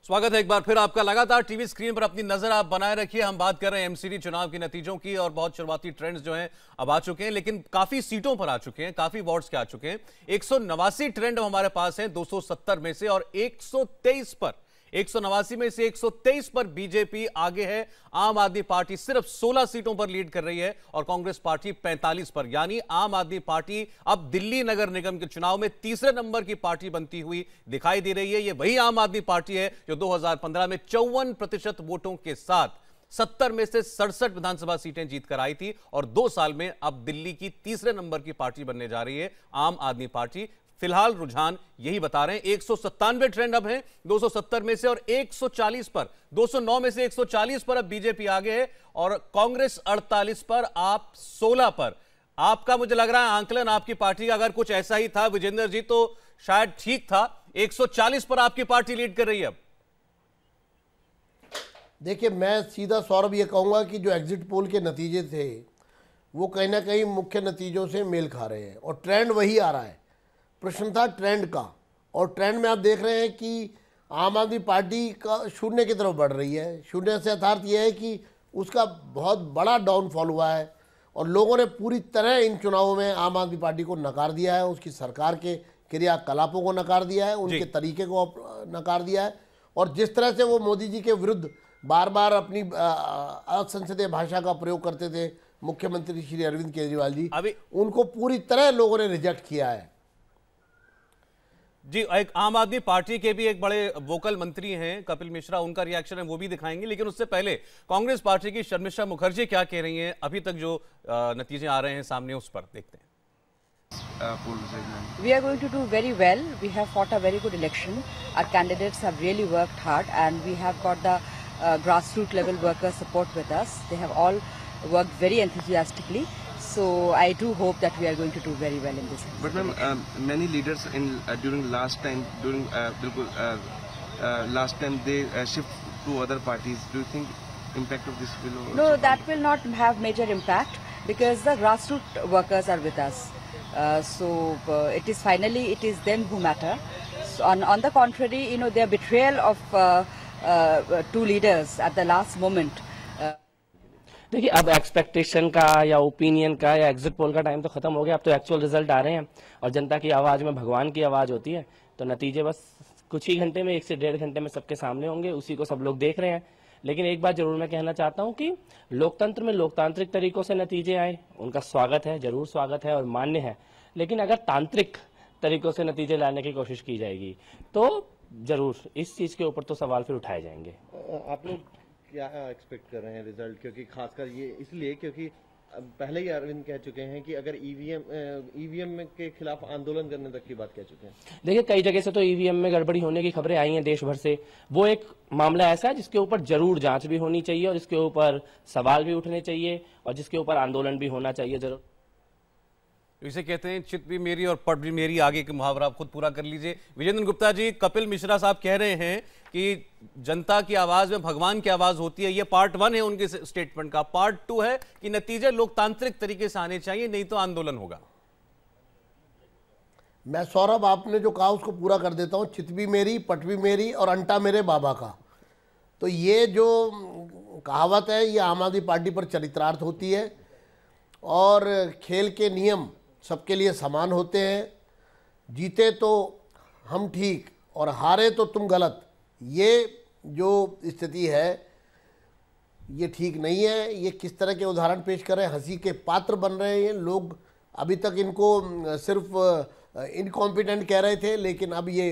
स्वागत है एक बार फिर आपका। लगातार टीवी स्क्रीन पर अपनी नजर आप बनाए रखिए। हम बात कर रहे हैं एमसीडी चुनाव के नतीजों की और बहुत शुरुआती ट्रेंड्स जो हैं अब आ चुके हैं, लेकिन काफी सीटों पर आ चुके हैं, काफी वार्ड्स के आ चुके हैं। 189 ट्रेंड हमारे पास हैं 270 में से, और 123 पर 189 में से 123 पर बीजेपी आगे है। आम आदमी पार्टी सिर्फ 16 सीटों पर लीड कर रही है और कांग्रेस पार्टी 45 पर। यानी आम आदमी पार्टी अब दिल्ली नगर निगम के चुनाव में तीसरे नंबर की पार्टी बनती हुई दिखाई दे रही है। यह वही आम आदमी पार्टी है जो 2015 में 54% वोटों के साथ 70 में से 67 विधानसभा सीटें जीतकर आई थी, और 2 साल में अब दिल्ली की तीसरे नंबर की पार्टी बनने जा रही है आम आदमी पार्टी। फिलहाल रुझान यही बता रहे हैं। 197 ट्रेंड अब है 270 में से, और 140 पर 209 में से 140 पर अब बीजेपी आगे है, और कांग्रेस 48 पर, आप 16 पर। आपका मुझे लग रहा है आंकलन आपकी पार्टी का अगर कुछ ऐसा ही था विजेंद्र जी तो शायद ठीक था। 140 पर आपकी पार्टी लीड कर रही है अब। देखिए, मैं सीधा सौरभ ये कहूंगा कि जो एग्जिट पोल के नतीजे थे वो कहीं ना कहीं मुख्य नतीजों से मेल खा रहे हैं, और ट्रेंड वही आ रहा है। प्रश्न था ट्रेंड का, और ट्रेंड में आप देख रहे हैं कि आम आदमी पार्टी का शून्य की तरफ बढ़ रही है। शून्य से अर्थात यह है कि उसका बहुत बड़ा डाउनफॉल हुआ है, और लोगों ने पूरी तरह इन चुनावों में आम आदमी पार्टी को नकार दिया है, उसकी सरकार के क्रियाकलापों को नकार दिया है, उनके तरीके को नकार दिया है। और जिस तरह से वो मोदी जी के विरुद्ध बार बार अपनी असंसदीय भाषा का प्रयोग करते थे मुख्यमंत्री श्री अरविंद केजरीवाल जी, अभी उनको पूरी तरह लोगों ने रिजेक्ट किया है जी। एक आम आदमी पार्टी के भी एक बड़े वोकल मंत्री हैं कपिल मिश्रा, उनका रिएक्शन है वो भी दिखाएंगे, लेकिन उससे पहले कांग्रेस पार्टी की शर्मिष्ठा मुखर्जी क्या कह रही हैं अभी तक जो नतीजे आ रहे हैं सामने, उस पर देखते हैं। We are going to do very well. We have fought a very good election. Our candidates have really worked hard, and we have got the grassroots level workers support with us. They have all worked very enthusiastically. So I do hope that we are going to do very well in this. But ma'am, many leaders during last time they shift to other parties. Do you think impact of this will? No, that will not have major impact because the grassroots workers are with us. It is finally them who matter. So on the contrary, their betrayal of 2 leaders at the last moment. देखिए, अब expectation का या opinion का या exit poll का time तो खत्म हो गया। अब तो एक्चुअल रिजल्ट आ रहे हैं, और जनता की आवाज में भगवान की आवाज होती है। तो नतीजे बस कुछ ही घंटे में, 1 से 1.5 घंटे में सबके सामने होंगे, उसी को सब लोग देख रहे हैं। लेकिन एक बात जरूर मैं कहना चाहता हूं कि लोकतंत्र में लोकतांत्रिक तरीकों से नतीजे आए, उनका स्वागत है, जरूर स्वागत है और मान्य है। लेकिन अगर तांत्रिक तरीकों से नतीजे लाने की कोशिश की जाएगी तो जरूर इस चीज के ऊपर तो सवाल फिर उठाए जाएंगे। आप लोग क्या एक्सपेक्ट कर रहे हैं रिजल्ट, क्योंकि खासकर ये इसलिए क्योंकि पहले ही अरविंद कह चुके हैं कि अगर ईवीएम के खिलाफ आंदोलन करने तक की बात कह चुके हैं। देखिए, कई जगह से तो ईवीएम में गड़बड़ी होने की खबरें आई हैं देश भर से। वो एक मामला ऐसा है जिसके ऊपर जरूर जांच भी होनी चाहिए, और इसके ऊपर सवाल भी उठने चाहिए, और जिसके ऊपर आंदोलन भी होना चाहिए जरूर। इसे कहते हैं चित भी मेरी और पट भी मेरी। आगे के मुहावरा आप खुद पूरा कर लीजिए। विजेंद्र गुप्ता जी, कपिल मिश्रा साहब कह रहे हैं कि जनता की आवाज में भगवान की आवाज होती है। ये पार्ट 1 है उनके स्टेटमेंट का। पार्ट 2 है कि नतीजे लोकतांत्रिक तरीके से आने चाहिए, नहीं तो आंदोलन होगा। मैं सौरभ, आपने जो कहा उसको पूरा कर देता हूं। चित भी मेरी, पट भी मेरी, और अंटा मेरे बाबा का। तो ये जो कहावत है ये आम आदमी पार्टी पर चरितार्थ होती है, और खेल के नियम सबके लिए समान होते हैं। जीते तो हम ठीक और हारे तो तुम गलत। ये जो स्थिति है ये ठीक नहीं है। ये किस तरह के उदाहरण पेश कर रहे हैं, हंसी के पात्र बन रहे हैं लोग। अभी तक इनको सिर्फ इनकॉम्पिटेंट कह रहे थे, लेकिन अब ये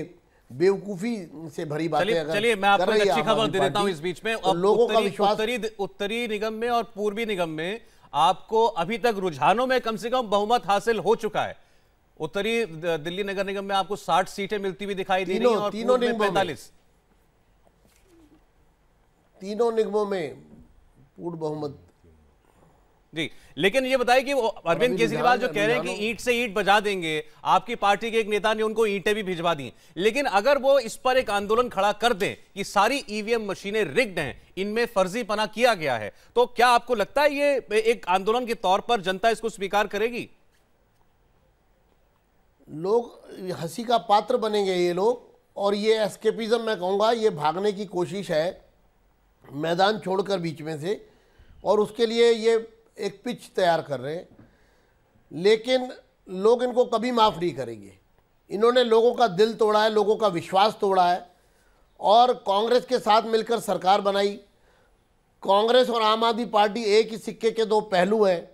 बेवकूफ़ी से भरी बातें अगर चलिए मैं आपको एक अच्छी खबर दे देता हूं इस बीच में। तो लोगों का विश्वास, उत्तरी निगम में और पूर्वी निगम में आपको अभी तक रुझानों में कम से कम बहुमत हासिल हो चुका है। उत्तरी दिल्ली नगर निगम में आपको 60 सीटें मिलती हुई दिखाई दे रही हैं, और तीनों में 45। तीनों निगमों में पूर्ण बहुमत जी। लेकिन ये बताइए कि अरविंद केजरीवाल जो कह रहे हैं कि ईंट से ईंट बजा देंगे, आपकी पार्टी के एक नेता ने उनको ईंटें भी भिजवा दी, लेकिन अगर वो इस पर एक आंदोलन खड़ा कर दें कि सारी ईवीएम मशीनें रिग्ड हैं, इनमें फर्जीपना किया गया है, तो क्या आपको लगता है ये एक आंदोलन के तौर पर जनता इसको स्वीकार करेगी? लोग हंसी का पात्र बनेंगे ये लोग, और ये एस्केपिज्म मैं कहूँगा, ये भागने की कोशिश है मैदान छोड़कर बीच में से, और उसके लिए ये एक पिच तैयार कर रहे हैं। लेकिन लोग इनको कभी माफ़ नहीं करेंगे। इन्होंने लोगों का दिल तोड़ा है, लोगों का विश्वास तोड़ा है, और कांग्रेस के साथ मिलकर सरकार बनाई। कांग्रेस और आम आदमी पार्टी एक ही सिक्के के दो पहलू हैं,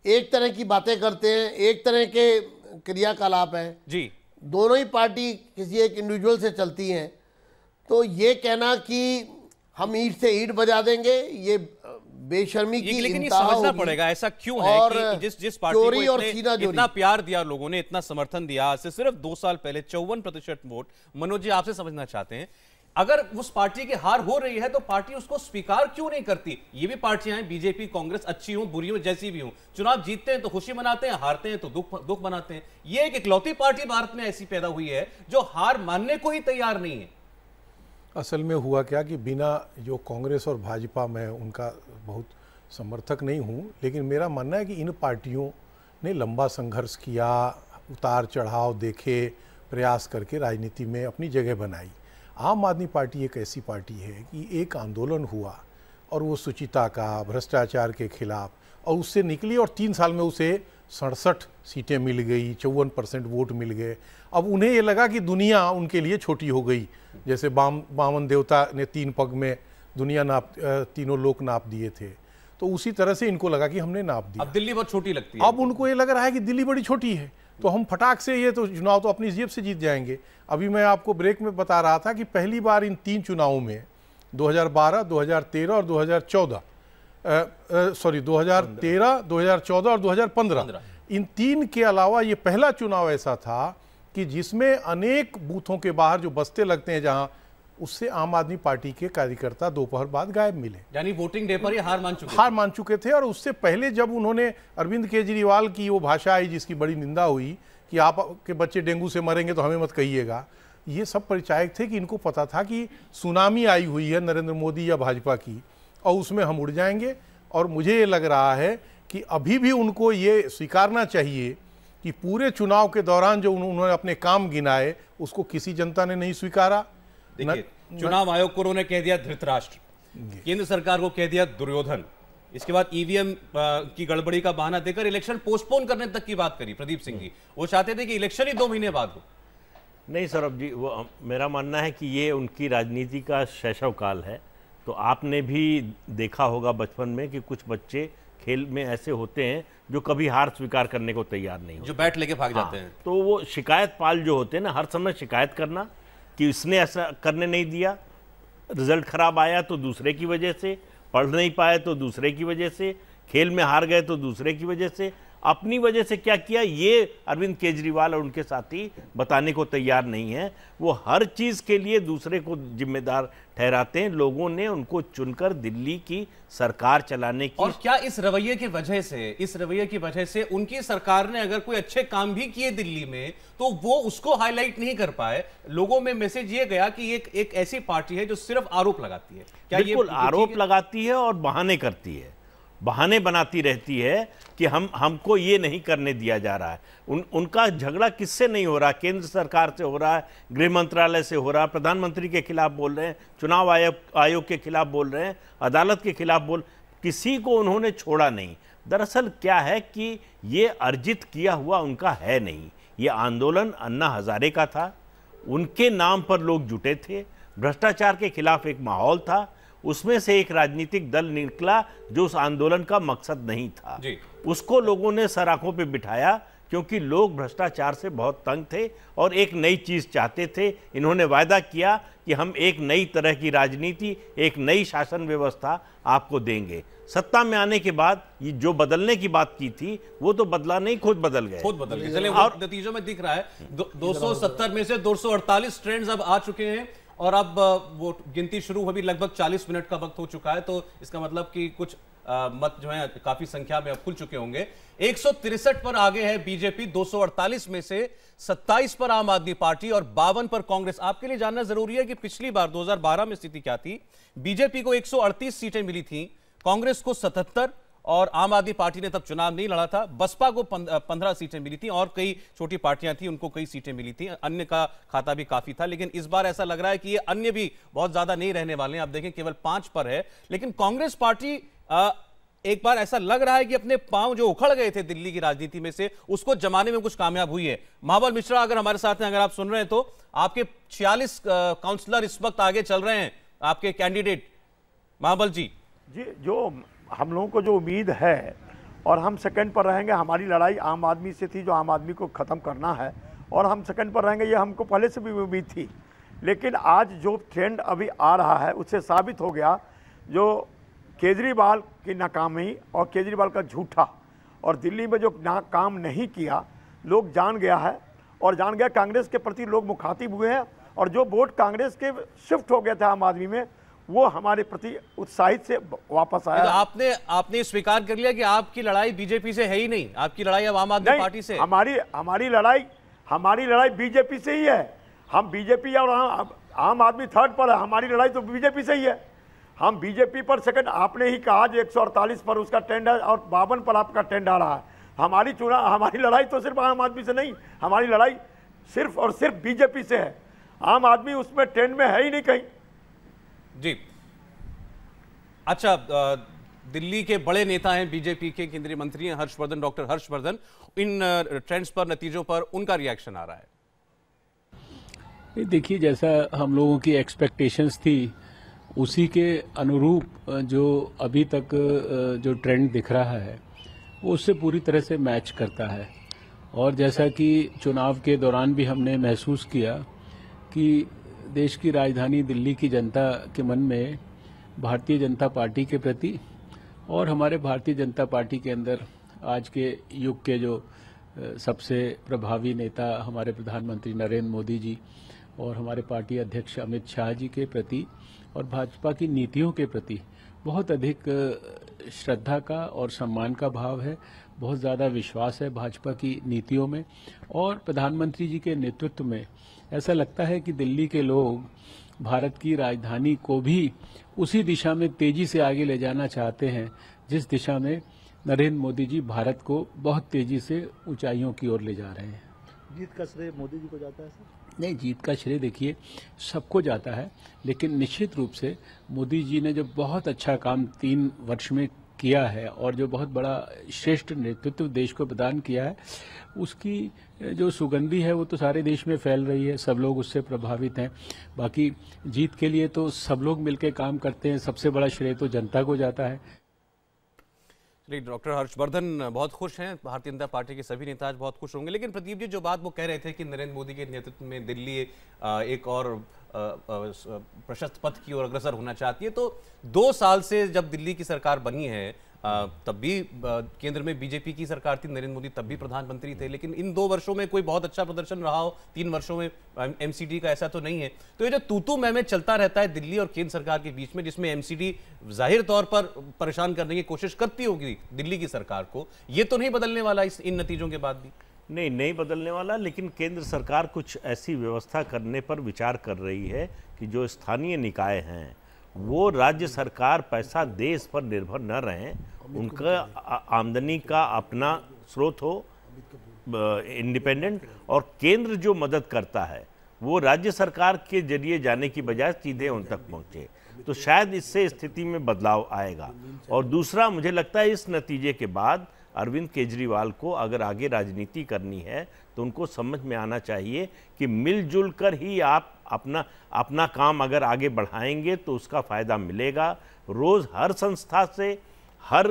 एक तरह की बातें करते हैं, एक तरह के क्रियाकलाप हैं जी। दोनों ही पार्टी किसी एक इंडिविजुअल से चलती हैं। तो ये कहना कि हम ईंट से ईंट बजा देंगे, ये बेशर्मी की लेकिन ये इंतहा समझना होगी। पड़ेगा ऐसा क्यों है और कि जिस पार्टी चोरी को और सीनाजोरी। इतना प्यार दिया लोगों ने, इतना समर्थन दिया, आज से सिर्फ 2 साल पहले 54% वोट। मनोज जी आपसे समझना चाहते हैं, अगर उस पार्टी की हार हो रही है तो पार्टी उसको स्वीकार क्यों नहीं करती? ये भी पार्टियां हैं, बीजेपी कांग्रेस, अच्छी हो बुरी हो जैसी भी हो, चुनाव जीतते हैं तो खुशी मनाते हैं, हारते हैं तो दुख मनाते हैं। ये एक इकलौती पार्टी भारत में ऐसी पैदा हुई है जो हार मानने को ही तैयार नहीं है। असल में हुआ क्या कि बिना जो कांग्रेस और भाजपा, मैं उनका बहुत समर्थक नहीं हूँ, लेकिन मेरा मानना है कि इन पार्टियों ने लंबा संघर्ष किया, उतार चढ़ाव देखे, प्रयास करके राजनीति में अपनी जगह बनाई। आम आदमी पार्टी एक ऐसी पार्टी है कि एक आंदोलन हुआ और वो शुचिता का, भ्रष्टाचार के खिलाफ, और उससे निकली और 3 साल में उसे 67 सीटें मिल गई, 54% वोट मिल गए। अब उन्हें ये लगा कि दुनिया उनके लिए छोटी हो गई, जैसे बामन देवता ने 3 पग में दुनिया तीनों लोक नाप दिए थे, तो उसी तरह से इनको लगा कि हमने नाप दिया। अब दिल्ली बहुत छोटी लगती है। अब उनको ये लग रहा है कि दिल्ली बड़ी छोटी है, तो हम फटाक से ये तो चुनाव तो अपनी जेब से जीत जाएंगे। अभी मैं आपको ब्रेक में बता रहा था कि पहली बार इन 3 चुनावों में 2012, 2013 और 2014 2013, 2014 और 2015, इन 3 के अलावा ये पहला चुनाव ऐसा था कि जिसमें अनेक बूथों के बाहर जो बस्ते लगते हैं जहां, उससे आम आदमी पार्टी के कार्यकर्ता दोपहर बाद गायब मिले। यानी वोटिंग डे पर ही हार मान चुके थे। और उससे पहले जब उन्होंने अरविंद केजरीवाल की वो भाषा आई जिसकी बड़ी निंदा हुई कि आपके बच्चे डेंगू से मरेंगे तो हमें मत कहिएगा, ये सब परिचायक थे कि इनको पता था कि सुनामी आई हुई है नरेंद्र मोदी या भाजपा की, और उसमें हम उड़ जाएंगे। और मुझे ये लग रहा है कि अभी भी उनको ये स्वीकारना चाहिए कि पूरे चुनाव के दौरान जो उन्होंने अपने काम गिनाए उसको किसी जनता ने नहीं स्वीकारा। देखिए, चुनाव आयोग को उन्होंने कह दिया धृतराष्ट्र, केंद्र सरकार को कह दिया दुर्योधन, इसके बाद ईवीएम की गड़बड़ी का बहाना देकर इलेक्शन पोस्टपोन करने तक की बात करी प्रदीप सिंह जी। वो चाहते थे कि इलेक्शन ही 2 महीने बाद हो। नहीं सौरभ जी, वो मेरा मानना है कि ये उनकी राजनीति का शैशव काल है। तो आपने भी देखा होगा बचपन में कि कुछ बच्चे खेल में ऐसे होते हैं जो कभी हार स्वीकार करने को तैयार नहीं होते, जो बैट लेके भाग जाते हैं। तो वो शिकायत पाल जो होते हैं ना, हर समय शिकायत करना कि इसने ऐसा करने नहीं दिया, रिजल्ट खराब आया तो दूसरे की वजह से, पढ़ नहीं पाए तो दूसरे की वजह से, खेल में हार गए तो दूसरे की वजह से, अपनी वजह से क्या किया ये अरविंद केजरीवाल और उनके साथी बताने को तैयार नहीं है। वो हर चीज़ के लिए दूसरे को जिम्मेदार ठहराते हैं। लोगों ने उनको चुनकर दिल्ली की सरकार चलाने की, और क्या इस रवैये की वजह से उनकी सरकार ने अगर कोई अच्छे काम भी किए दिल्ली में तो वो उसको हाईलाइट नहीं कर पाए? लोगों में मैसेज ये गया कि एक ऐसी पार्टी है जो सिर्फ आरोप लगाती है। क्या बिल्कुल आरोप लगाती है और बहाने करती है, बहाने बनाती रहती है कि हमको ये नहीं करने दिया जा रहा है। उनका झगड़ा किससे नहीं हो रहा? केंद्र सरकार से हो रहा है, गृह मंत्रालय से हो रहा है, प्रधानमंत्री के खिलाफ बोल रहे हैं, चुनाव आयोग के खिलाफ बोल रहे हैं, अदालत के खिलाफ किसी को उन्होंने छोड़ा नहीं। दरअसल क्या है कि ये अर्जित किया हुआ उनका है नहीं, ये आंदोलन अन्ना हजारे का था, उनके नाम पर लोग जुटे थे, भ्रष्टाचार के खिलाफ एक माहौल था, उसमें से एक राजनीतिक दल निकला जो उस आंदोलन का मकसद नहीं था, उसको लोगों ने सर आंखों पे बिठाया क्योंकि लोग भ्रष्टाचार से बहुत तंग थे और एक नई चीज चाहते थे। इन्होंने वायदा किया कि हम एक नई तरह की राजनीति, एक नई शासन व्यवस्था आपको देंगे। सत्ता में आने के बाद ये जो बदलने की बात की थी वो तो बदला नहीं, खुद बदल गए। चलिए, और नतीजों में दिख रहा है 270 में से 248 ट्रेंड्स अब आ चुके हैं और अब वो गिनती शुरू हुई, लगभग 40 मिनट का वक्त हो चुका है। तो इसका मतलब कि कुछ मत जो है काफी संख्या में अब खुल चुके होंगे। 163 पर आगे है बीजेपी, 248 में से 27 पर आम आदमी पार्टी और 52 पर कांग्रेस। आपके लिए जानना जरूरी है कि पिछली बार 2012 में स्थिति क्या थी। बीजेपी को 138 सीटें मिली थी, कांग्रेस को 77 और आम आदमी पार्टी ने तब चुनाव नहीं लड़ा था। बसपा को 15 सीटें मिली थी और कई छोटी पार्टियां थी, उनको कई सीटें मिली थी, अन्य का खाता भी काफी था। लेकिन इस बार ऐसा लग रहा है कि ये अन्य भी बहुत ज्यादा नहीं रहने वाले हैं। आप देखें केवल 5 पर है। लेकिन कांग्रेस पार्टी एक बार ऐसा लग रहा है कि अपने पांव जो उखड़ गए थे दिल्ली की राजनीति में से, उसको जमाने में कुछ कामयाब हुई है। महाबल मिश्रा अगर हमारे साथ हैं, अगर आप सुन रहे हैं तो आपके 46 काउंसलर इस वक्त आगे चल रहे हैं, आपके कैंडिडेट महाबल जी। जो हम लोगों को जो उम्मीद है और हम सेकंड पर रहेंगे, हमारी लड़ाई आम आदमी से थी, जो आम आदमी को ख़त्म करना है, और हम सेकंड पर रहेंगे, ये हमको पहले से भी उम्मीद थी। लेकिन आज जो ट्रेंड अभी आ रहा है उससे साबित हो गया, जो केजरीवाल की नाकामी और केजरीवाल का झूठा, और दिल्ली में जो काम नहीं किया, लोग जान गया है, और जान गया कांग्रेस के प्रति लोग मुखातिब हुए हैं, और जो वोट कांग्रेस के शिफ्ट हो गया था आम आदमी में, वो हमारे प्रति उत्साहित से वापस आया। तो आपने स्वीकार कर लिया कि आपकी लड़ाई बीजेपी से है ही नहीं, आपकी लड़ाई अब आम आदमी पार्टी से। हमारी लड़ाई बीजेपी से ही है। हम बीजेपी और आम आदमी थर्ड पर है, हमारी लड़ाई तो बीजेपी से ही है। हम बीजेपी पर सेकंड, आपने ही कहा जो 148 पर उसका ट्रेंड है और 52 पर आपका ट्रेंड आ रहा है। हमारी लड़ाई तो सिर्फ आम आदमी से नहीं, हमारी लड़ाई सिर्फ और सिर्फ बीजेपी से है। आम आदमी उसमें ट्रेंड में है ही नहीं कहीं। जी अच्छा, दिल्ली के बड़े नेता हैं, बीजेपी के केंद्रीय मंत्री हैं हर्षवर्धन, डॉक्टर हर्षवर्धन, इन ट्रेंड्स पर, नतीजों पर उनका रिएक्शन आ रहा है। देखिए, जैसा हम लोगों की एक्सपेक्टेशंस थी उसी के अनुरूप जो अभी तक जो ट्रेंड दिख रहा है वो उससे पूरी तरह से मैच करता है। और जैसा कि चुनाव के दौरान भी हमने महसूस किया कि देश की राजधानी दिल्ली की जनता के मन में भारतीय जनता पार्टी के प्रति और हमारे भारतीय जनता पार्टी के अंदर आज के युग के जो सबसे प्रभावी नेता हमारे प्रधानमंत्री नरेंद्र मोदी जी और हमारे पार्टी अध्यक्ष अमित शाह जी के प्रति और भाजपा की नीतियों के प्रति बहुत अधिक श्रद्धा का और सम्मान का भाव है। बहुत ज़्यादा विश्वास है भाजपा की नीतियों में, और प्रधानमंत्री जी के नेतृत्व में ऐसा लगता है कि दिल्ली के लोग भारत की राजधानी को भी उसी दिशा में तेजी से आगे ले जाना चाहते हैं जिस दिशा में नरेंद्र मोदी जी भारत को बहुत तेजी से ऊंचाइयों की ओर ले जा रहे हैं। जीत का श्रेय मोदी जी को जाता है सर? नहीं, जीत का श्रेय देखिए सबको जाता है, लेकिन निश्चित रूप से मोदी जी ने जो बहुत अच्छा काम 3 वर्ष में किया है और जो बहुत बड़ा श्रेष्ठ नेतृत्व देश को प्रदान किया है, उसकी जो सुगंधी है वो तो सारे देश में फैल रही है, सब लोग उससे प्रभावित हैं। बाकी जीत के लिए तो सब लोग मिलकर काम करते हैं, सबसे बड़ा श्रेय तो जनता को जाता है। डॉक्टर हर्षवर्धन बहुत खुश हैं, भारतीय जनता पार्टी के सभी नेता आज बहुत खुश होंगे। लेकिन प्रदीप जी, जो बात वो कह रहे थे कि नरेंद्र मोदी के नेतृत्व में दिल्ली एक और प्रशस्त पथ की ओर अग्रसर होना चाहती है, तो 2 साल से जब दिल्ली की सरकार बनी है तब भी केंद्र में बीजेपी की सरकार थी, नरेंद्र मोदी तब भी प्रधानमंत्री थे, लेकिन इन 2 वर्षों में कोई बहुत अच्छा प्रदर्शन रहा हो, 3 वर्षों में एमसीडी का ऐसा तो नहीं है। तो ये जो तू मैं चलता रहता है दिल्ली और केंद्र सरकार के बीच में, जिसमें एमसीडी जाहिर तौर पर परेशान करने की कोशिश करती होगी दिल्ली की सरकार को, ये तो नहीं बदलने वाला इन नतीजों के बाद भी? नहीं बदलने वाला, लेकिन केंद्र सरकार कुछ ऐसी व्यवस्था करने पर विचार कर रही है कि जो स्थानीय निकाय हैं वो राज्य सरकार पैसा दे इस पर निर्भर न रहें, उनका आमदनी का अपना स्रोत हो, इंडिपेंडेंट, और केंद्र जो मदद करता है वो राज्य सरकार के जरिए जाने की बजाय सीधे उन तक पहुंचे। तो शायद इससे स्थिति में बदलाव आएगा। और दूसरा, मुझे लगता है इस नतीजे के बाद अरविंद केजरीवाल को अगर आगे राजनीति करनी है तो उनको समझ में आना चाहिए कि मिलजुल कर ही आप अपना काम अगर आगे बढ़ाएंगे तो उसका फ़ायदा मिलेगा। रोज़ हर संस्था से, हर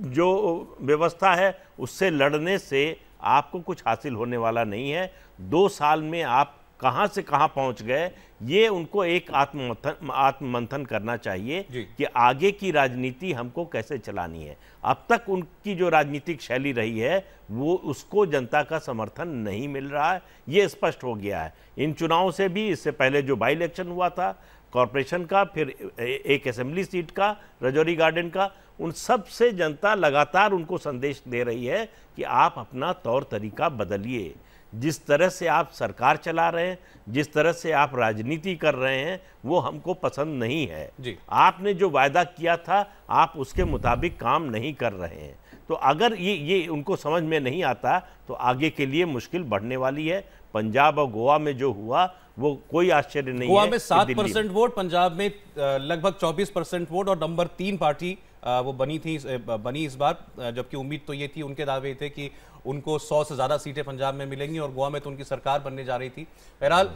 जो व्यवस्था है उससे लड़ने से आपको कुछ हासिल होने वाला नहीं है। 2 साल में आप कहां से कहां पहुंच गए, ये उनको एक आत्ममंथन करना चाहिए कि आगे की राजनीति हमको कैसे चलानी है। अब तक उनकी जो राजनीतिक शैली रही है वो उसको जनता का समर्थन नहीं मिल रहा है, ये स्पष्ट हो गया है इन चुनावों से भी। इससे पहले जो बाई इलेक्शन हुआ था कॉरपोरेशन का, फिर एक असेंबली सीट का, रजौरी गार्डन का, उन सब से जनता लगातार उनको संदेश दे रही है कि आप अपना तौर तरीका बदलिए। जिस तरह से आप सरकार चला रहे हैं, जिस तरह से आप राजनीति कर रहे हैं, वो हमको पसंद नहीं है जी। आपने जो वायदा किया था आप उसके मुताबिक काम नहीं कर रहे हैं। तो अगर ये उनको समझ में नहीं आता तो आगे के लिए मुश्किल बढ़ने वाली है। पंजाब और गोवा में जो हुआ वो कोई आश्चर्य नहीं है। गोवा में 7% वोट, पंजाब में लगभग 24% वोट और नंबर 3 पार्टी वो बनी इस बार, जबकि उम्मीद तो ये थी, उनके दावे थे कि उनको 100 से ज्यादा सीटें पंजाब में मिलेंगी और गोवा में तो उनकी सरकार बनने जा रही थी। बहरहाल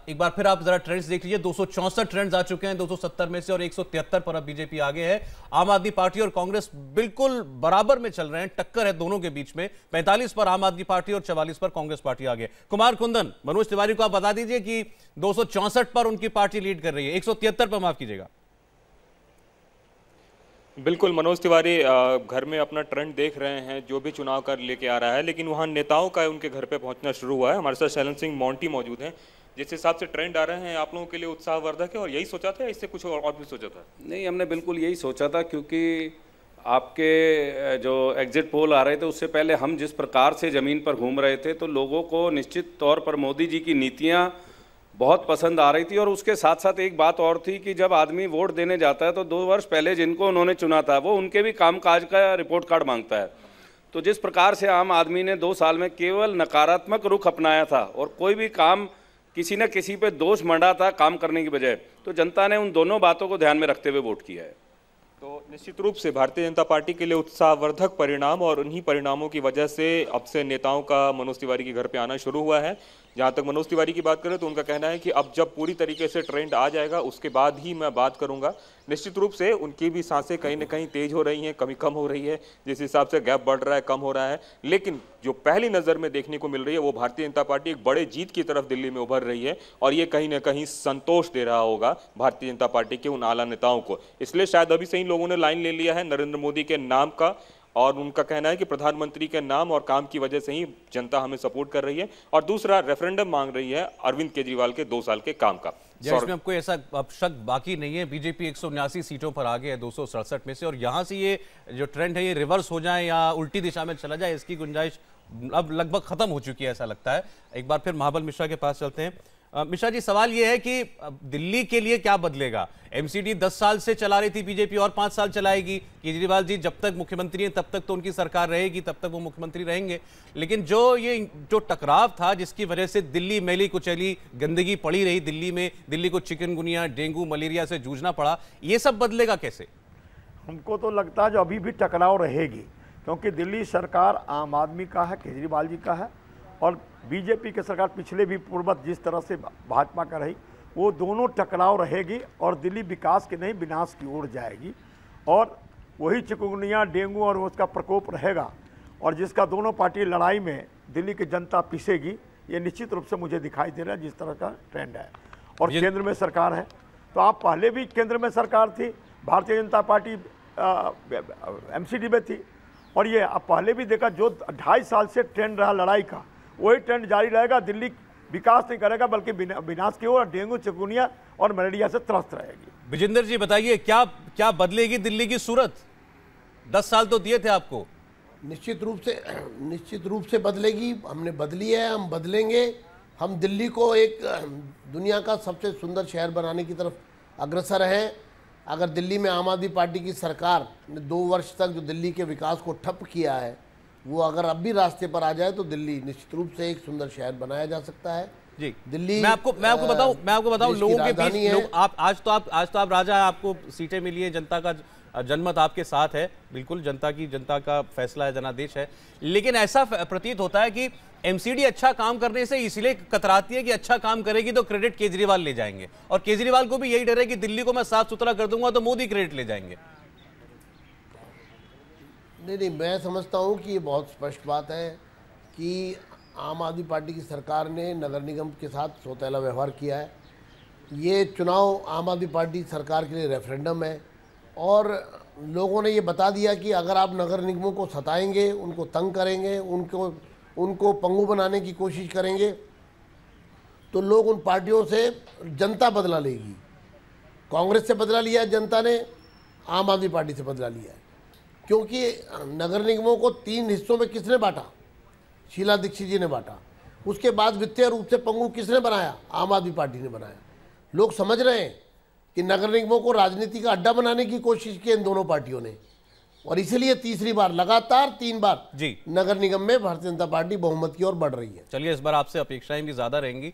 एक बार फिर आप जरा ट्रेंड्स देख लीजिए, 264 ट्रेंड्स आ चुके हैं 270 में से और 173 पर अब बीजेपी आगे है। आम आदमी पार्टी और कांग्रेस बिल्कुल बराबर में चल रहे हैं, टक्कर है दोनों के बीच में। 45 पर आम आदमी पार्टी और 44 पर कांग्रेस पार्टी आगे। कुमार कुंदन, मनोज तिवारी को आप बता दीजिए कि 264 पर उनकी पार्टी लीड कर रही है, 173 पर माफ कीजिएगा। बिल्कुल, मनोज तिवारी घर में अपना ट्रेंड देख रहे हैं, जो भी चुनाव कर लेके आ रहा है, लेकिन वहाँ नेताओं का उनके घर पे पहुँचना शुरू हुआ है। हमारे साथ शैलन सिंह मोंटी मौजूद हैं। जिस हिसाब से ट्रेंड आ रहे हैं आप लोगों के लिए उत्साहवर्धक है, और यही सोचा था या इससे कुछ और भी सोचा था? नहीं, हमने बिल्कुल यही सोचा था, क्योंकि आपके जो एग्जिट पोल आ रहे थे उससे पहले हम जिस प्रकार से ज़मीन पर घूम रहे थे तो लोगों को निश्चित तौर पर मोदी जी की नीतियाँ बहुत पसंद आ रही थी। और उसके साथ साथ एक बात और थी कि जब आदमी वोट देने जाता है तो 2 वर्ष पहले जिनको उन्होंने चुना था वो उनके भी कामकाज का रिपोर्ट कार्ड मांगता है। तो जिस प्रकार से आम आदमी ने 2 साल में केवल नकारात्मक रुख अपनाया था और कोई भी काम किसी न किसी पे दोष मंडा था काम करने की बजाय, तो जनता ने उन दोनों बातों को ध्यान में रखते हुए वोट किया है। तो निश्चित रूप से भारतीय जनता पार्टी के लिए उत्साहवर्धक परिणाम, और उन्हीं परिणामों की वजह से अब से नेताओं का मनोज तिवारी के घर पे आना शुरू हुआ है। जहां तक मनोज तिवारी की बात करें तो उनका कहना है कि अब जब पूरी तरीके से ट्रेंड आ जाएगा उसके बाद ही मैं बात करूंगा। निश्चित रूप से उनकी भी सांसें कहीं ना कहीं तेज हो रही हैं, कमी कम हो रही है, जिस हिसाब से गैप बढ़ रहा है, कम हो रहा है। लेकिन जो पहली नज़र में देखने को मिल रही है वो भारतीय जनता पार्टी एक बड़े जीत की तरफ दिल्ली में उभर रही है, और ये कहीं ना कहीं संतोष दे रहा होगा भारतीय जनता पार्टी के उन आला नेताओं को। इसलिए शायद अभी से ही लोगों ने लाइन ले लिया है नरेंद्र मोदी के नाम का, और उनका कहना है कि प्रधानमंत्री के नाम और काम की वजह से ही जनता हमें सपोर्ट कर रही है। और दूसरा, रेफरेंडम मांग रही है अरविंद केजरीवाल के 2 साल के काम का। इसमें अब कोई ऐसा अब शक बाकी नहीं है। बीजेपी 179 सीटों पर आगे है 267 में से, और यहां से ये जो ट्रेंड है ये रिवर्स हो जाए या उल्टी दिशा में चला जाए, इसकी गुंजाइश अब लगभग खत्म हो चुकी है ऐसा लगता है। एक बार फिर महाबल मिश्रा के पास चलते हैं। मिश्रा जी, सवाल यह है कि दिल्ली के लिए क्या बदलेगा? एमसीडी 10 साल से चला रही थी बीजेपी, और 5 साल चलाएगी। केजरीवाल जी जब तक मुख्यमंत्री हैं तब तक तो उनकी सरकार रहेगी, तब तक वो मुख्यमंत्री रहेंगे। लेकिन जो टकराव था जिसकी वजह से दिल्ली मैली कुचैली गंदगी पड़ी रही दिल्ली में, दिल्ली को चिकनगुनिया, डेंगू, मलेरिया से जूझना पड़ा, ये सब बदलेगा कैसे? हमको तो लगता है जो अभी भी टकराव रहेगी, क्योंकि दिल्ली सरकार आम आदमी का है, केजरीवाल जी का है, और बीजेपी की सरकार पिछले भी पूर्ववत जिस तरह से भाजपा का रही, वो दोनों टकराव रहेगी और दिल्ली विकास की नहीं विनाश की ओर जाएगी। और वही चिकनगुनिया, डेंगू और उसका प्रकोप रहेगा, और जिसका दोनों पार्टी लड़ाई में दिल्ली की जनता पिसेगी, ये निश्चित रूप से मुझे दिखाई दे रहा है जिस तरह का ट्रेंड है। और केंद्र में सरकार है, तो आप पहले भी केंद्र में सरकार थी, भारतीय जनता पार्टी एमसीडी में थी, और ये आप पहले भी देखा जो 2.5 साल से ट्रेंड रहा लड़ाई का, वही ट्रेंड जारी रहेगा। दिल्ली विकास नहीं करेगा बल्कि विनाश की ओर, डेंगू, चिकनगुनिया और मलेरिया से त्रस्त रहेगी। विजेंद्र जी बताइए, क्या बदलेगी दिल्ली की सूरत? 10 साल तो दिए थे आपको। निश्चित रूप से बदलेगी। हमने बदली है, हम बदलेंगे। हम दिल्ली को एक दुनिया का सबसे सुंदर शहर बनाने की तरफ अग्रसर हैं। अगर दिल्ली में आम आदमी पार्टी की सरकार ने 2 वर्ष तक जो दिल्ली के विकास को ठप किया है, वो अगर अब भी रास्ते पर आ जाए तो दिल्ली निश्चित रूप से एक सुंदर शहर बनाया जा सकता है। जी, दिल्ली मैं आपको बताऊं लोगों के बीच आज तो आप राजा हैं, आपको सीटें मिली है, जनता का जनमत आपके साथ है, बिल्कुल जनता का फैसला है, जनादेश है। लेकिन ऐसा प्रतीत होता है कि एमसीडी अच्छा काम करने से इसलिए कतराती है कि अच्छा काम करेगी तो क्रेडिट केजरीवाल ले जाएंगे, और केजरीवाल को भी यही डर है कि दिल्ली को मैं साफ सुथरा कर दूंगा तो मोदी क्रेडिट ले जाएंगे। नहीं, मैं समझता हूँ कि ये बहुत स्पष्ट बात है कि आम आदमी पार्टी की सरकार ने नगर निगम के साथ सौतेला व्यवहार किया है। ये चुनाव आम आदमी पार्टी सरकार के लिए रेफरेंडम है, और लोगों ने ये बता दिया कि अगर आप नगर निगमों को सताएंगे, उनको तंग करेंगे, उनको पंगु बनाने की कोशिश करेंगे, तो लोग उन पार्टियों से जनता बदला लेगी। कांग्रेस से बदला लिया है जनता ने, आम आदमी पार्टी से बदला लिया है। क्योंकि नगर निगमों को 3 हिस्सों में किसने बांटा? शीला दीक्षित जी ने बांटा। उसके बाद वित्तीय रूप से पंगु किसने बनाया? आम आदमी पार्टी ने बनाया। लोग समझ रहे हैं कि नगर निगमों को राजनीति का अड्डा बनाने की कोशिश की इन दोनों पार्टियों ने, और इसीलिए तीसरी बार लगातार 3 बार जी नगर निगम में भारतीय जनता पार्टी बहुमत की ओर बढ़ रही है। चलिए, इस बार आपसे अपेक्षाएं भी ज्यादा रहेंगी।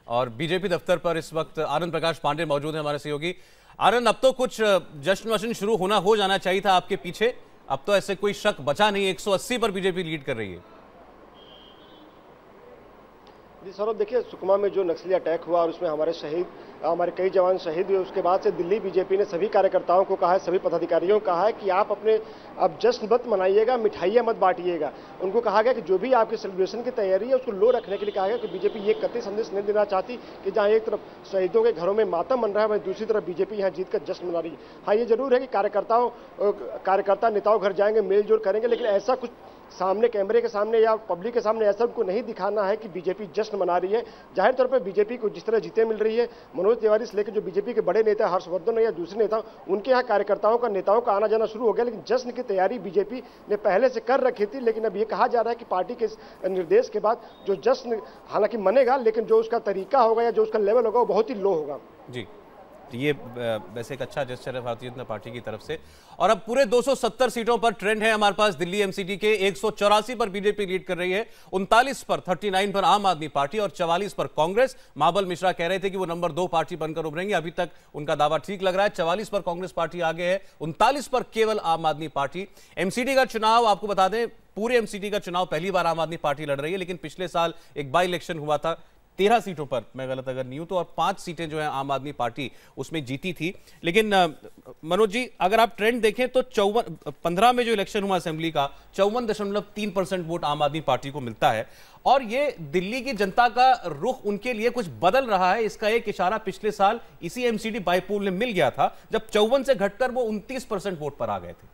और बीजेपी दफ्तर पर इस वक्त आनंद प्रकाश पांडे मौजूद हैं, हमारे सहयोगी। आनंद, अब तो कुछ जश्न वश्न शुरू हो जाना चाहिए था आपके पीछे, अब तो ऐसे कोई शक बचा नहीं, 180 पर बीजेपी लीड कर रही है। जी सौरभ, देखिए सुकमा में जो नक्सली अटैक हुआ और उसमें हमारे कई जवान शहीद हुए, उसके बाद से दिल्ली बीजेपी ने सभी कार्यकर्ताओं को कहा है, सभी पदाधिकारियों को कहा है कि आप अपने अब जश्न मत मनाइएगा, मिठाइयाँ मत बांटिएगा। उनको कहा गया कि जो भी आपकी सेलिब्रेशन की तैयारी है उसको लो रखने के लिए कहा गया कि बीजेपी ये कतई संदेश नहीं देना चाहती कि जहाँ एक तरफ शहीदों के घरों में मातम मन रहा है, वहीं दूसरी तरफ बीजेपी यहाँ जीत कर जश्न मना रही है। हाँ, ये जरूर है कि कार्यकर्ता नेताओं घर जाएंगे, मेलजोल करेंगे, लेकिन ऐसा कुछ सामने कैमरे के सामने या पब्लिक के सामने ऐसा उनको नहीं दिखाना है कि बीजेपी जश्न मना रही है। जाहिर तौर पर बीजेपी को जिस तरह जीतें मिल रही है, मनोज तिवारी से लेकर जो बीजेपी के बड़े नेता हर्षवर्धन या दूसरे नेता, उनके यहाँ नेताओं का आना जाना शुरू हो गया। लेकिन जश्न की तैयारी बीजेपी ने पहले से कर रखी थी, लेकिन अब ये कहा जा रहा है कि पार्टी के निर्देश के बाद जो जश्न हालांकि मनेगा, लेकिन जो उसका तरीका होगा या जो उसका लेवल होगा वो बहुत ही लो होगा। जी, ये वैसे एक अच्छा जेस्चर है भारतीय जनता पार्टी की तरफ से। और अब पूरे 270 सीटों पर ट्रेंड है हमारे पास। दिल्ली एमसीडी के 184 पर बीजेपी लीड कर रही है, 39 पर 39 पर आम आदमी पार्टी और 44 पर कांग्रेस। महाबल मिश्रा कह रहे थे कि वो नंबर 2 पार्टी बनकर उभरेंगे, अभी तक उनका दावा ठीक लग रहा है। 44 पर कांग्रेस पार्टी आगे है, 39 पर केवल आम आदमी पार्टी। एमसीडी का चुनाव आपको बता दें, पूरे एमसीडी का चुनाव पहली बार आम आदमी पार्टी लड़ रही है, लेकिन पिछले साल एक बाई इलेक्शन हुआ था 13 सीटों पर, मैं गलत अगर नहीं हूं तो, और 5 सीटें जो है आम आदमी पार्टी उसमें जीती थी। लेकिन मनोज जी, अगर आप ट्रेंड देखें तो 15 में जो इलेक्शन हुआ असेंबली का, 54.3% वोट आम आदमी पार्टी को मिलता है। और ये दिल्ली की जनता का रुख उनके लिए कुछ बदल रहा है, इसका एक इशारा पिछले साल इसी एमसीडी बाईपोल में मिल गया था, जब 54 से घटकर वो 29% वोट पर आ गए थे।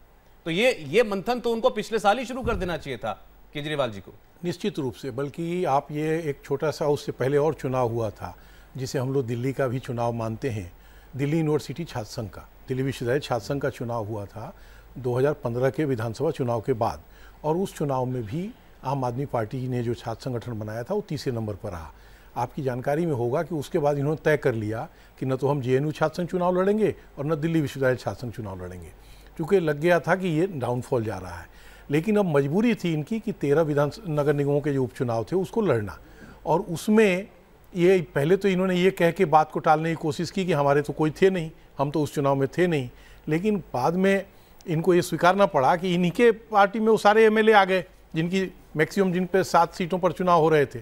तो ये मंथन तो उनको पिछले साल ही शुरू कर देना चाहिए था केजरीवाल जी को। निश्चित रूप से, बल्कि आप ये एक छोटा सा, उससे पहले और चुनाव हुआ था जिसे हम लोग दिल्ली का भी चुनाव मानते हैं, दिल्ली यूनिवर्सिटी छात्र संघ का, दिल्ली विश्वविद्यालय छात्र संघ का चुनाव हुआ था 2015 के विधानसभा चुनाव के बाद। और उस चुनाव में भी आम आदमी पार्टी ने जो छात्र संगठन बनाया था वो तीसरे नंबर पर रहा। आपकी जानकारी में होगा कि उसके बाद इन्होंने तय कर लिया कि न तो हम जेएनयू छात्र संघ चुनाव लड़ेंगे और न दिल्ली विश्वविद्यालय छात्र संघ चुनाव लड़ेंगे, क्योंकि लग गया था कि ये डाउनफॉल जा रहा है। लेकिन अब मजबूरी थी इनकी कि 13 नगर निगमों के जो उपचुनाव थे उसको लड़ना, और उसमें ये पहले तो इन्होंने ये कह के बात को टालने की कोशिश की कि हमारे तो कोई थे नहीं, हम तो उस चुनाव में थे नहीं। लेकिन बाद में इनको ये स्वीकारना पड़ा कि इन्हीं के पार्टी में वो सारे एमएलए आ गए जिनकी मैक्सिमम, जिन पे 7 सीटों पर चुनाव हो रहे थे,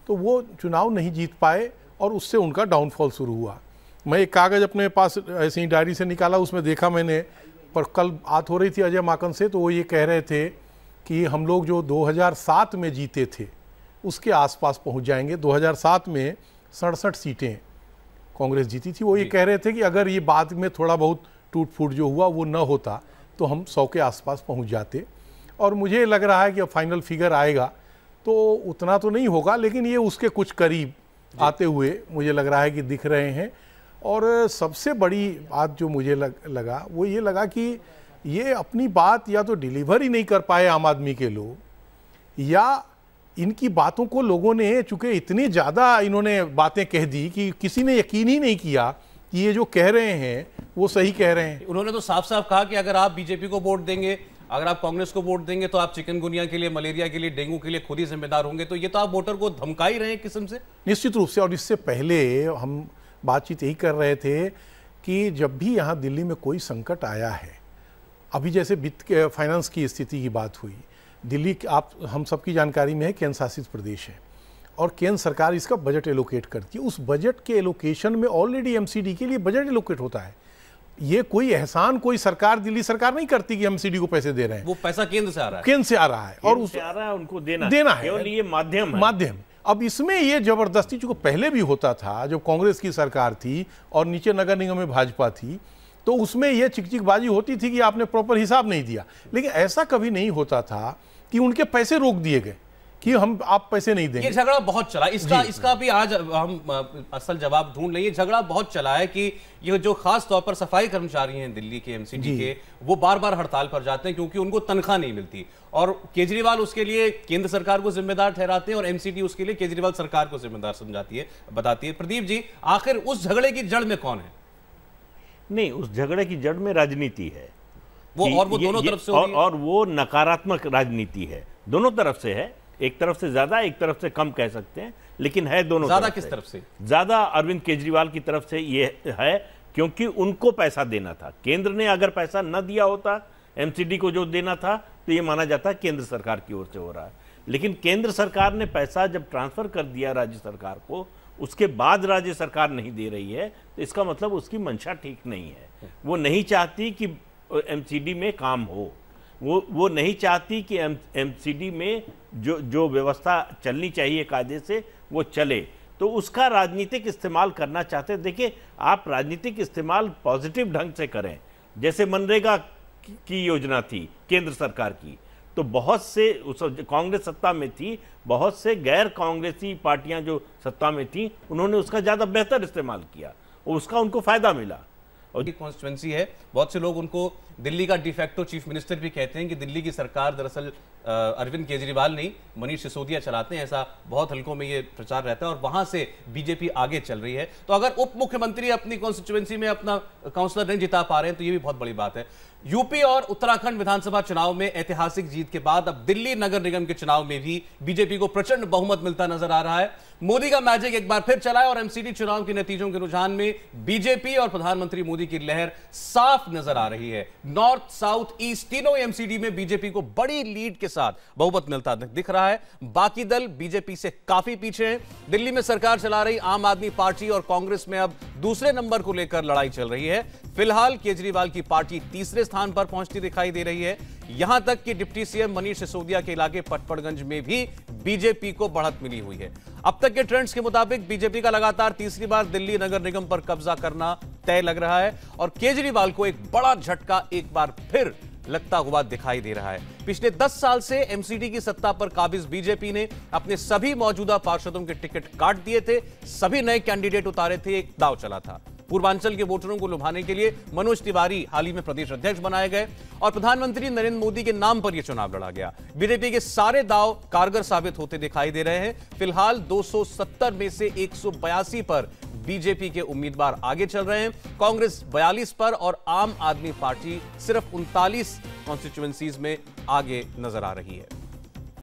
तो वो चुनाव नहीं जीत पाए और उससे उनका डाउनफॉल शुरू हुआ। मैं एक कागज़ अपने पास ऐसे ही डायरी से निकाला, उसमें देखा मैंने, पर कल बात हो रही थी अजय माकन से, तो वो ये कह रहे थे कि हम लोग जो 2007 में जीते थे उसके आसपास पहुंच जाएंगे। 2007 में 67 सीटें कांग्रेस जीती थी। वो ये कह रहे थे कि अगर ये बाद में थोड़ा बहुत टूट फूट जो हुआ वो न होता तो हम 100 के आसपास पहुंच जाते। और मुझे लग रहा है कि अब फाइनल फिगर आएगा तो उतना तो नहीं होगा, लेकिन ये उसके कुछ करीब आते हुए मुझे लग रहा है कि दिख रहे हैं। और सबसे बड़ी बात जो मुझे लगा वो ये लगा कि ये अपनी बात या तो डिलीवर ही नहीं कर पाए आम आदमी के लोग, या इनकी बातों को लोगों ने, चूंकि इतनी ज़्यादा इन्होंने बातें कह दी कि किसी ने यकीन ही नहीं किया कि ये जो कह रहे हैं वो सही कह रहे हैं। उन्होंने तो साफ साफ कहा कि अगर आप बीजेपी को वोट देंगे, अगर आप कांग्रेस को वोट देंगे तो आप चिकनगुनिया के लिए, मलेरिया के लिए, डेंगू के लिए खुद ही जिम्मेदार होंगे। तो ये तो आप वोटर को धमका ही रहे हैं किस्म से। निश्चित रूप से। और इससे पहले हम बातचीत यही कर रहे थे कि जब भी यहाँ दिल्ली में कोई संकट आया है, अभी जैसे वित्त के फाइनेंस की स्थिति की बात हुई, दिल्ली आप हम सबकी जानकारी में है केंद्र शासित प्रदेश है और केंद्र सरकार इसका बजट एलोकेट करती है। उस बजट के एलोकेशन में ऑलरेडी एमसीडी के लिए बजट एलोकेट होता है। ये कोई एहसान कोई सरकार, दिल्ली सरकार नहीं करती कि एमसीडी को पैसे दे रहे हैं, वो पैसा केंद्र से आ रहा है, केंद्र से आ रहा है और उनको देना है, केवल ये माध्यम है। अब इसमें ये जबरदस्ती, जो पहले भी होता था जब कांग्रेस की सरकार थी और नीचे नगर निगम में भाजपा थी, तो उसमें ये चिकचिकबाजी होती थी कि आपने प्रॉपर हिसाब नहीं दिया। लेकिन ऐसा कभी नहीं होता था कि उनके पैसे रोक दिए गए कि आप पैसे नहीं देंगे। ये झगड़ा बहुत चला, इसका भी आज हम असल जवाब ढूंढ लेंगे। झगड़ा बहुत चला है कि ये जो खास तौर पर सफाई कर्मचारी हैं दिल्ली के एमसीडी के, वो बार बार हड़ताल पर जाते हैं क्योंकि उनको तनख्वाह नहीं मिलती, और केजरीवाल उसके लिए केंद्र सरकार को जिम्मेदार ठहराते हैं और एमसीडी उसके लिए केजरीवाल सरकार को जिम्मेदार बताती है। प्रदीप जी, आखिर उस झगड़े की जड़ में कौन है? नहीं, उस झगड़े की जड़ में राजनीति है, वो दोनों तरफ से और वो नकारात्मक राजनीति है, दोनों तरफ से है। एक तरफ से ज्यादा, एक तरफ से कम कह सकते हैं, लेकिन है दोनों। ज्यादा किस तरफ से? ज्यादा अरविंद केजरीवाल की तरफ से ये है, क्योंकि उनको पैसा देना था। केंद्र ने अगर पैसा न दिया होता, एमसीडी को जो देना था, तो ये माना जाता केंद्र सरकार की ओर से हो रहा है। लेकिन केंद्र सरकार ने पैसा जब ट्रांसफर कर दिया राज्य सरकार को, उसके बाद राज्य सरकार नहीं दे रही है, तो इसका मतलब उसकी मंशा ठीक नहीं है। वो नहीं चाहती कि एमसीडी में काम हो, वो नहीं चाहती कि एमसीडी में जो व्यवस्था चलनी चाहिए कायदे से वो चले, तो उसका राजनीतिक इस्तेमाल करना चाहते हैं। देखिए, आप राजनीतिक इस्तेमाल पॉजिटिव ढंग से करें, जैसे मनरेगा की योजना थी केंद्र सरकार की, तो बहुत से कांग्रेस सत्ता में थी, बहुत से गैर कांग्रेसी पार्टियां जो सत्ता में थी, उन्होंने उसका ज़्यादा बेहतर इस्तेमाल किया और उसका उनको फायदा मिला। और कॉन्स्टिट्यूंसी है, बहुत से लोग उनको दिल्ली का डिफेक्टो चीफ मिनिस्टर भी कहते हैं कि दिल्ली की सरकार दरअसल अरविंद केजरीवाल नहीं, मनीष सिसोदिया चलाते हैं, ऐसा बहुत हलकों में ये प्रचार रहता है और वहां से बीजेपी आगे चल रही है। तो अगर उप मुख्यमंत्री अपनी कॉन्स्टिट्यूंसी में अपना काउंसलर नहीं जिता पा रहे हैं तो ये भी बहुत बड़ी बात है। यूपी और उत्तराखंड विधानसभा चुनाव में ऐतिहासिक जीत के बाद अब दिल्ली नगर निगम के चुनाव में भी बीजेपी को प्रचंड बहुमत मिलता नजर आ रहा है। मोदी का मैजिक एक बार फिर चला है और एमसीडी चुनाव के नतीजों के रुझान में बीजेपी और प्रधानमंत्री मोदी की लहर साफ नजर आ रही है। नॉर्थ, साउथ, ईस्ट तीनों एमसीडी में बीजेपी को बड़ी लीड के साथ बहुमत मिलता दिख रहा है। बाकी दल बीजेपी से काफी पीछे हैं। दिल्ली में सरकार चला रही आम आदमी पार्टी और कांग्रेस में अब दूसरे नंबर को लेकर लड़ाई चल रही है। फिलहाल केजरीवाल की पार्टी तीसरे स्थान पर पहुंचती दिखाई दे रही है। यहां तक कि डिप्टी सीएम मनीष सिसोदिया के इलाके पटपड़गंज में भी बीजेपी को बढ़त मिली हुई है। अब तक के ट्रेंड्स के मुताबिक बीजेपी का लगातार तीसरी बार दिल्ली नगर निगम पर कब्जा करना तय लग रहा है और केजरीवाल को एक बड़ा झटका एक बार फिर लगता हुआ दिखाई दे रहा है। पिछले 10 साल से एमसीडी की सत्ता पर काबिज बीजेपी ने अपने सभी मौजूदा पार्षदों के टिकट काट दिए थे, सभी नए कैंडिडेट उतारे थे, एक दांव चला था। पूर्वांचल के वोटरों को लुभाने के लिए मनोज तिवारी हाल ही में प्रदेश अध्यक्ष बनाए गए और प्रधानमंत्री नरेंद्र मोदी के नाम पर यह चुनाव लड़ा गया। बीजेपी के सारे दांव कारगर साबित होते दिखाई दे रहे हैं। फिलहाल 270 में से 182 पर बीजेपी के उम्मीदवार आगे चल रहे हैं, कांग्रेस 42 पर और आम आदमी पार्टी सिर्फ 39 कॉन्स्टिट्यूएंसीज में आगे नजर आ रही है।